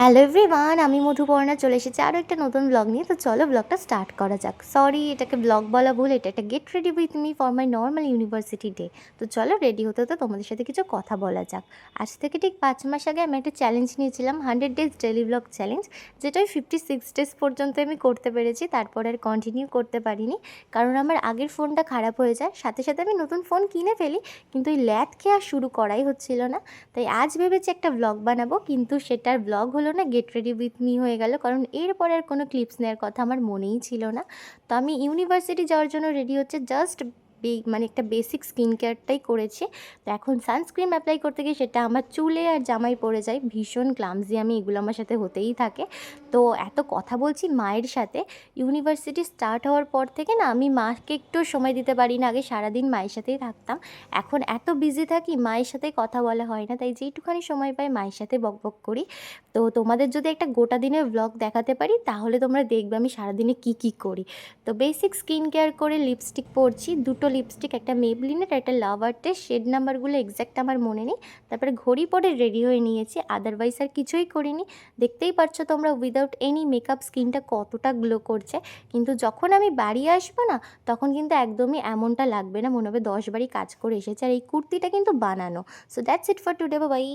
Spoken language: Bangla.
হ্যালো এভরিওয়ান, আমি মধুপর্ণা চলে এসেছি আরও একটা নতুন ব্লগ নিয়ে। তো চলো ব্লগটা স্টার্ট করা যাক। সরি, এটাকে ব্লগ বলা ভুল, এটা একটা get ready with me for my normal university day. তো চলো রেডি হতে হতে তোমাদের সাথে কিছু কথা বলা যাক। আজ থেকে ঠিক 5 মাস আগে আমি একটা চ্যালেঞ্জ নিয়েছিলাম, 100 ডেজ ডেলি ব্লগ চ্যালেঞ্জ, যেটা 56 ডেজ পর্যন্ত আমি করতে পেরেছি। তারপর আর কন্টিনিউ করতে পারিনি, কারণ আমার আগের ফোনটা খারাপ হয়ে যায়। সাথে সাথে আমি নতুন ফোন কিনে ফেলি, কিন্তু ওই ল্যাদ খেয়ে আর শুরু করাই হচ্ছিল না। তাই আজ ভেবেছি একটা ব্লগ বানাবো, কিন্তু সেটার ব্লগ হলো না গেট রেডি উইথ মি হয়ে গেল, কারণ এরপরে আর কোনো ক্লিপস নেওয়ার কথা আমার মনেই ছিল না। তো আমি ইউনিভার্সিটি যাওয়ার জন্য রেডি হচ্ছে, জাস্ট মানে একটা বেসিক স্কিন কেয়ারটাই করেছি। তো এখন সানস্ক্রিন অ্যাপ্লাই করতে গিয়ে সেটা আমার চুলে আর জামায় পড়ে যায়, ভীষণ ক্লামজি আমি, এগুলো আমার সাথে হতেই থাকে। তো এত কথা বলছি মায়ের সাথে। ইউনিভার্সিটি স্টার্ট হওয়ার পর থেকে না আমি মাকে একটু সময় দিতে পারি না। আগে সারাদিন মায়ের সাথেই থাকতাম, এখন এত বিজি থাকি মায়ের সাথে কথা বলা হয় না। তাই যেইটুখানি সময় পাই মায়ের সাথে বকবক করি। তো তোমাদের যদি একটা গোটা দিনের ব্লগ দেখাতে পারি, তাহলে তোমরা দেখবে আমি সারাদিনে কি করি। তো বেসিক স্কিন কেয়ার করে লিপস্টিক পরছি, দুটো লিপস্টিক, একটা মেবলিনের একটা লাভ আর্টের, শেড নাম্বারগুলো এক্স্যাক্ট আমার মনে নেই। তারপরে ঘড়ি পরে রেডি হয়ে নিয়েছি, আদারওয়াইজ আর কিছুই করিনি। দেখতেই পারছো তোমরা উইদাউট এনি মেকআপ স্কিনটা কতটা গ্লো করছে। কিন্তু যখন আমি বাড়ি আসবো না, তখন কিন্তু একদমই এমনটা লাগবে না, মনে হবে 10 বারই কাজ করে এসেছে। আর এই কুর্তিটা কিন্তু বানানো। So that's it for today, by.